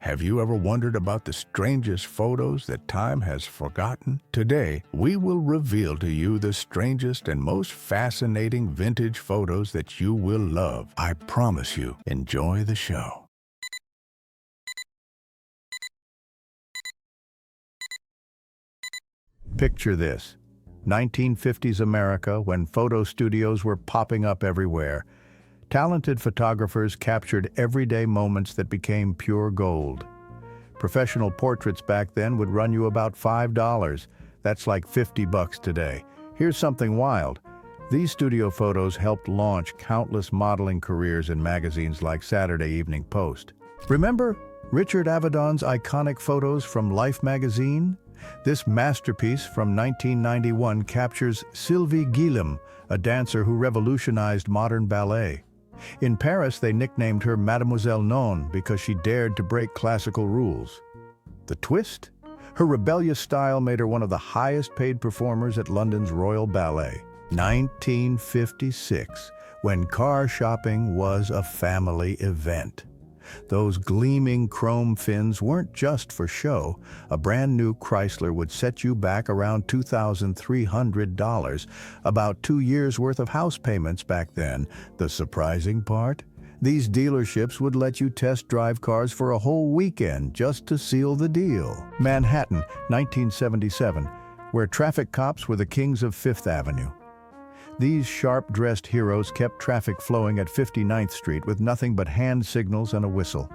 Have you ever wondered about the strangest photos that time has forgotten? Today, we will reveal to you the strangest and most fascinating vintage photos that you will love. I promise you. Enjoy the show. Picture this. 1950s America, when photo studios were popping up everywhere. Talented photographers captured everyday moments that became pure gold. Professional portraits back then would run you about $5. That's like $50 today. Here's something wild. These studio photos helped launch countless modeling careers in magazines like Saturday Evening Post. Remember Richard Avedon's iconic photos from Life magazine? This masterpiece from 1991 captures Sylvie Guillaume, a dancer who revolutionized modern ballet. In Paris, they nicknamed her Mademoiselle Non because she dared to break classical rules. The twist? Her rebellious style made her one of the highest-paid performers at London's Royal Ballet. 1956, when car shopping was a family event. Those gleaming chrome fins weren't just for show. A brand new Chrysler would set you back around $2,300, about 2 years' worth of house payments back then. The surprising part? These dealerships would let you test drive cars for a whole weekend just to seal the deal. Manhattan, 1977, where traffic cops were the kings of Fifth Avenue. These sharp-dressed heroes kept traffic flowing at 59th Street with nothing but hand signals and a whistle.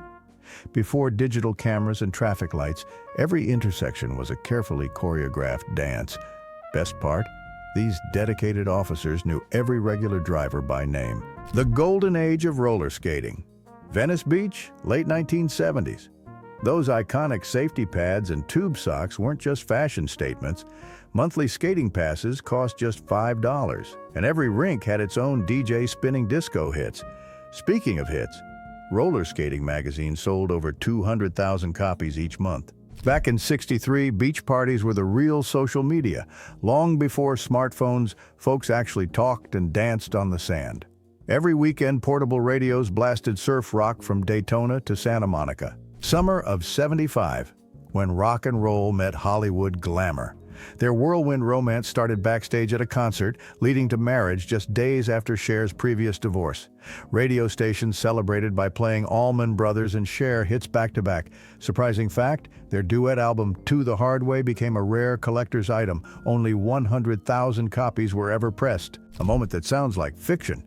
Before digital cameras and traffic lights, every intersection was a carefully choreographed dance. Best part? These dedicated officers knew every regular driver by name. The golden age of roller skating. Venice Beach, late 1970s. Those iconic safety pads and tube socks weren't just fashion statements. Monthly skating passes cost just $5, and every rink had its own DJ spinning disco hits. Speaking of hits, roller skating magazines sold over 200,000 copies each month. Back in '63, beach parties were the real social media. Long before smartphones, folks actually talked and danced on the sand. Every weekend, portable radios blasted surf rock from Daytona to Santa Monica. Summer of '75, when rock and roll met Hollywood glamour. Their whirlwind romance started backstage at a concert, leading to marriage just days after Cher's previous divorce. Radio stations celebrated by playing Allman Brothers and Cher hits back-to-back. Surprising fact, their duet album To the Hard Way became a rare collector's item. Only 100,000 copies were ever pressed. A moment that sounds like fiction.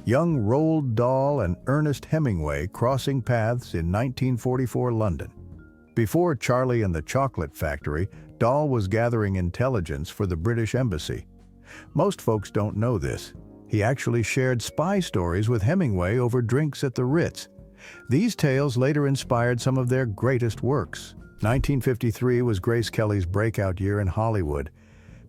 Young Roald Dahl and Ernest Hemingway crossing paths in 1944 London. Before Charlie and the Chocolate Factory, Dahl was gathering intelligence for the British Embassy. Most folks don't know this. He actually shared spy stories with Hemingway over drinks at the Ritz. These tales later inspired some of their greatest works. 1953 was Grace Kelly's breakout year in Hollywood.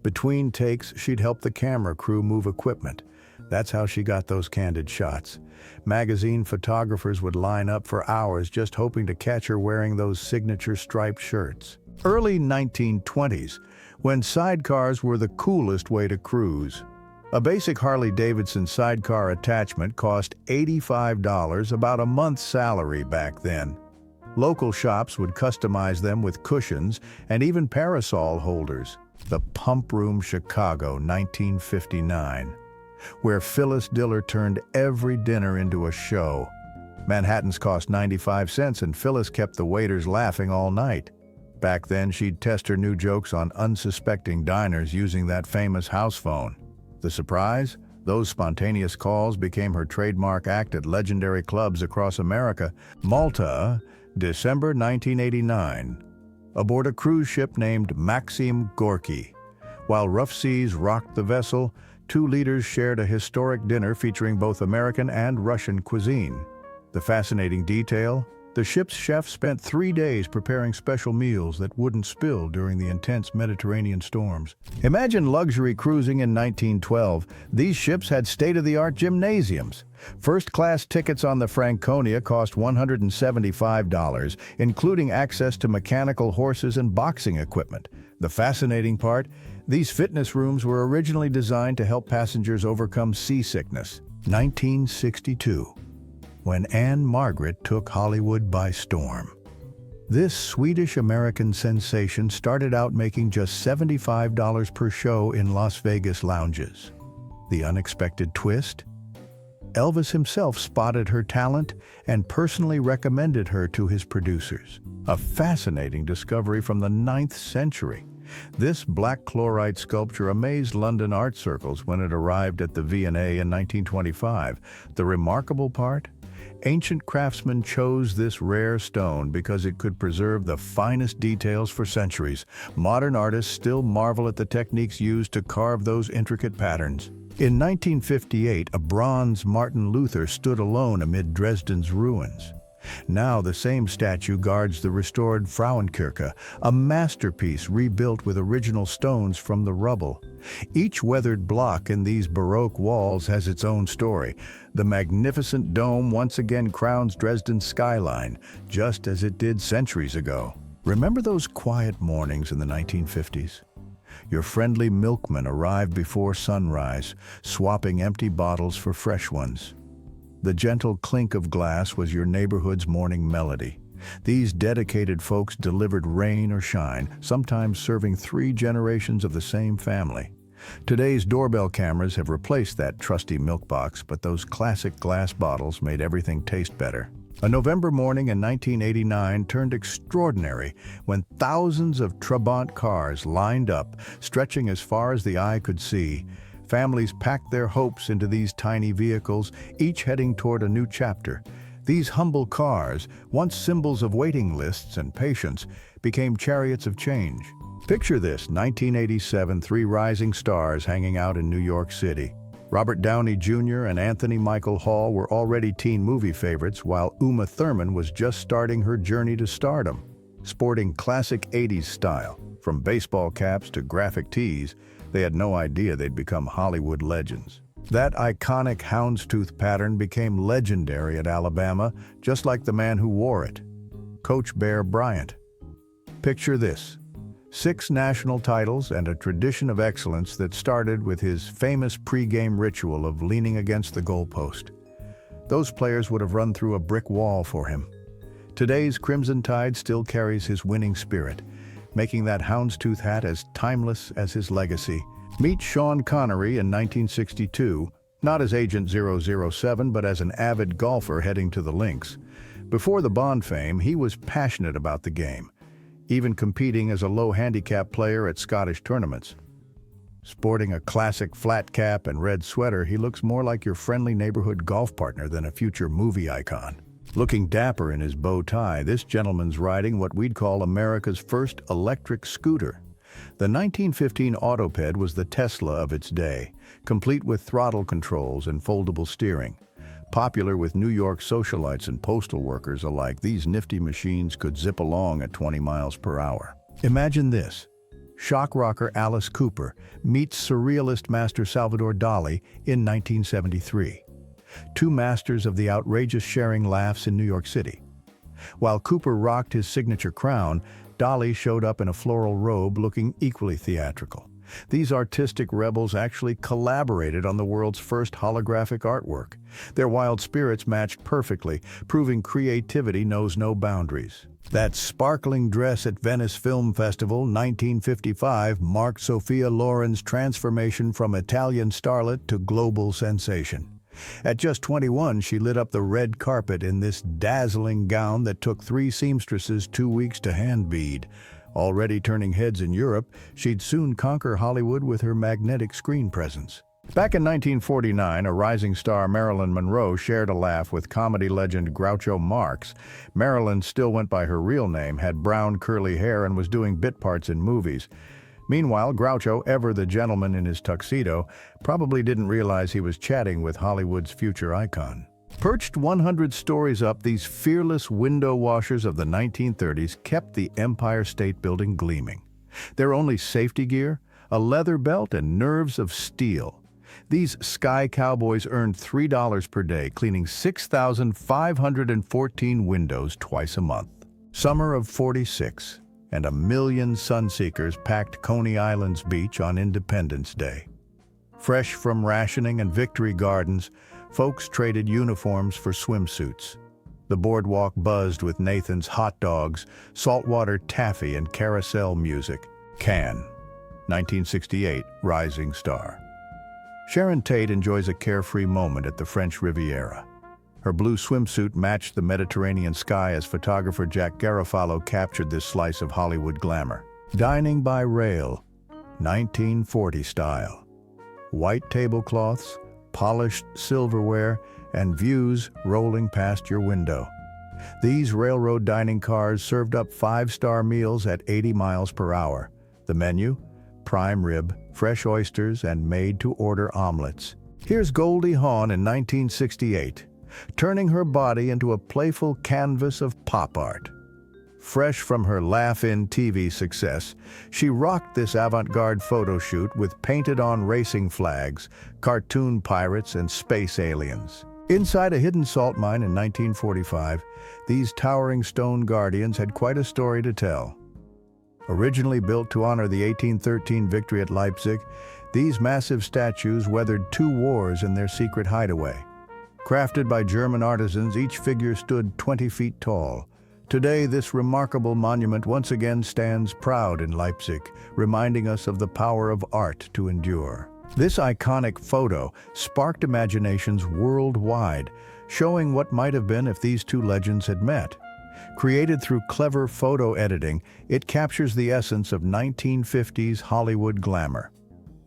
Between takes, she'd help the camera crew move equipment. That's how she got those candid shots. Magazine photographers would line up for hours just hoping to catch her wearing those signature striped shirts. Early 1920s, when sidecars were the coolest way to cruise. A basic Harley-Davidson sidecar attachment cost $85, about a month's salary back then. Local shops would customize them with cushions and even parasol holders. The Pump Room, Chicago, 1959. Where Phyllis Diller turned every dinner into a show. Manhattan's cost 95 cents and Phyllis kept the waiters laughing all night. Back then, she'd test her new jokes on unsuspecting diners using that famous house phone. The surprise? Those spontaneous calls became her trademark act at legendary clubs across America. Malta, December 1989. Aboard a cruise ship named Maxim Gorky. While rough seas rocked the vessel, two leaders shared a historic dinner featuring both American and Russian cuisine. The fascinating detail? The ship's chef spent 3 days preparing special meals that wouldn't spill during the intense Mediterranean storms. Imagine luxury cruising in 1912. These ships had state-of-the-art gymnasiums. First-class tickets on the Franconia cost $175, including access to mechanical horses and boxing equipment. The fascinating part? These fitness rooms were originally designed to help passengers overcome seasickness. 1962, when Ann-Margret took Hollywood by storm. This Swedish-American sensation started out making just $75 per show in Las Vegas lounges. The unexpected twist? Elvis himself spotted her talent and personally recommended her to his producers. A fascinating discovery from the 9th century. This black chlorite sculpture amazed London art circles when it arrived at the V&A in 1925. The remarkable part? Ancient craftsmen chose this rare stone because it could preserve the finest details for centuries. Modern artists still marvel at the techniques used to carve those intricate patterns. In 1958, a bronze Martin Luther stood alone amid Dresden's ruins. Now the same statue guards the restored Frauenkirche, a masterpiece rebuilt with original stones from the rubble. Each weathered block in these Baroque walls has its own story. The magnificent dome once again crowns Dresden's skyline, just as it did centuries ago. Remember those quiet mornings in the 1950s? Your friendly milkman arrived before sunrise, swapping empty bottles for fresh ones. The gentle clink of glass was your neighborhood's morning melody. These dedicated folks delivered rain or shine, sometimes serving 3 generations of the same family. Today's doorbell cameras have replaced that trusty milk box, but those classic glass bottles made everything taste better. A November morning in 1989 turned extraordinary when thousands of Trabant cars lined up, stretching as far as the eye could see. Families packed their hopes into these tiny vehicles, each heading toward a new chapter. These humble cars, once symbols of waiting lists and patience, became chariots of change. Picture this, 1987, 3 rising stars hanging out in New York City. Robert Downey Jr. and Anthony Michael Hall were already teen movie favorites, while Uma Thurman was just starting her journey to stardom. Sporting classic 80s style, from baseball caps to graphic tees, they had no idea they'd become Hollywood legends. That iconic houndstooth pattern became legendary at Alabama, just like the man who wore it, Coach Bear Bryant. Picture this: 6 national titles and a tradition of excellence that started with his famous pre-game ritual of leaning against the goalpost. Those players would have run through a brick wall for him. Today's Crimson Tide still carries his winning spirit, making that houndstooth hat as timeless as his legacy. Meet Sean Connery in 1962, not as Agent 007, but as an avid golfer heading to the links. Before the Bond fame, he was passionate about the game, even competing as a low-handicap player at Scottish tournaments. Sporting a classic flat cap and red sweater, he looks more like your friendly neighborhood golf partner than a future movie icon. Looking dapper in his bow tie, this gentleman's riding what we'd call America's first electric scooter. The 1915 Autoped was the Tesla of its day, complete with throttle controls and foldable steering. Popular with New York socialites and postal workers alike, these nifty machines could zip along at 20 miles per hour. Imagine this: shock rocker Alice Cooper meets surrealist master Salvador Dali in 1973. 2 masters of the outrageous sharing laughs in New York City. While Cooper rocked his signature crown, Dali showed up in a floral robe looking equally theatrical. These artistic rebels actually collaborated on the world's first holographic artwork. Their wild spirits matched perfectly, proving creativity knows no boundaries. That sparkling dress at Venice Film Festival 1955 marked Sophia Loren's transformation from Italian starlet to global sensation. At just 21, she lit up the red carpet in this dazzling gown that took 3 seamstresses 2 weeks to hand bead. Already turning heads in Europe, she'd soon conquer Hollywood with her magnetic screen presence. Back in 1949, a rising star, Marilyn Monroe, shared a laugh with comedy legend Groucho Marx. Marilyn still went by her real name, had brown curly hair, and was doing bit parts in movies. Meanwhile, Groucho, ever the gentleman in his tuxedo, probably didn't realize he was chatting with Hollywood's future icon. Perched 100 stories up, these fearless window washers of the 1930s kept the Empire State Building gleaming. Their only safety gear? A leather belt and nerves of steel. These sky cowboys earned $3 per day, cleaning 6,514 windows twice a month. Summer of '46. And 1 million sunseekers packed Coney Island's beach on Independence Day. Fresh from rationing and Victory Gardens, folks traded uniforms for swimsuits. The boardwalk buzzed with Nathan's hot dogs, saltwater taffy, and carousel music. Cannes, 1968, rising star. Sharon Tate enjoys a carefree moment at the French Riviera. Her blue swimsuit matched the Mediterranean sky as photographer Jack Garofalo captured this slice of Hollywood glamour. Dining by rail, 1940 style. White tablecloths, polished silverware, and views rolling past your window. These railroad dining cars served up five-star meals at 80 miles per hour. The menu? Prime rib, fresh oysters, and made-to-order omelets. Here's Goldie Hawn in 1968, turning her body into a playful canvas of pop art. Fresh from her laugh-in TV success, she rocked this avant-garde photo shoot with painted-on racing flags, cartoon pirates, and space aliens. Inside a hidden salt mine in 1945, these towering stone guardians had quite a story to tell. Originally built to honor the 1813 victory at Leipzig, these massive statues weathered 2 wars in their secret hideaway. Crafted by German artisans, each figure stood 20 feet tall. Today, this remarkable monument once again stands proud in Leipzig, reminding us of the power of art to endure. This iconic photo sparked imaginations worldwide, showing what might have been if these two legends had met. Created through clever photo editing, it captures the essence of 1950s Hollywood glamour.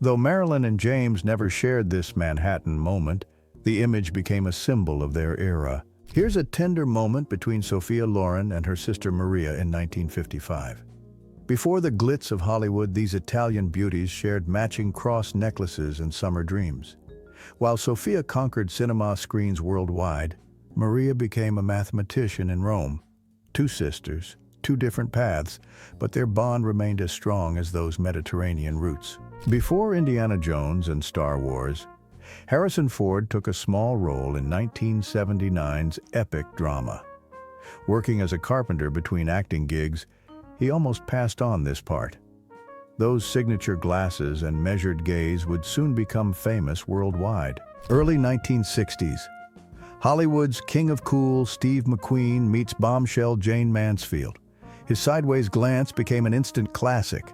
Though Marilyn and James never shared this Manhattan moment, the image became a symbol of their era. Here's a tender moment between Sophia Loren and her sister Maria in 1955. Before the glitz of Hollywood, these Italian beauties shared matching cross necklaces and summer dreams. While Sophia conquered cinema screens worldwide, Maria became a mathematician in Rome. 2 sisters, 2 different paths, but their bond remained as strong as those Mediterranean roots. Before Indiana Jones and Star Wars, Harrison Ford took a small role in 1979's epic drama. Working as a carpenter between acting gigs, he almost passed on this part. Those signature glasses and measured gaze would soon become famous worldwide. Early 1960s. Hollywood's king of cool, Steve McQueen, meets bombshell Jane Mansfield. His sideways glance became an instant classic.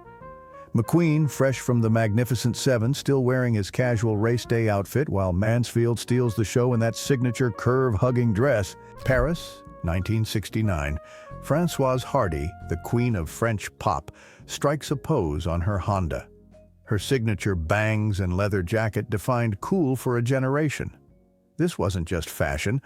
McQueen, fresh from the Magnificent Seven, still wearing his casual race day outfit, while Mansfield steals the show in that signature curve-hugging dress. Paris, 1969. Françoise Hardy, the queen of French pop, strikes a pose on her Honda. Her signature bangs and leather jacket defined cool for a generation. This wasn't just fashion.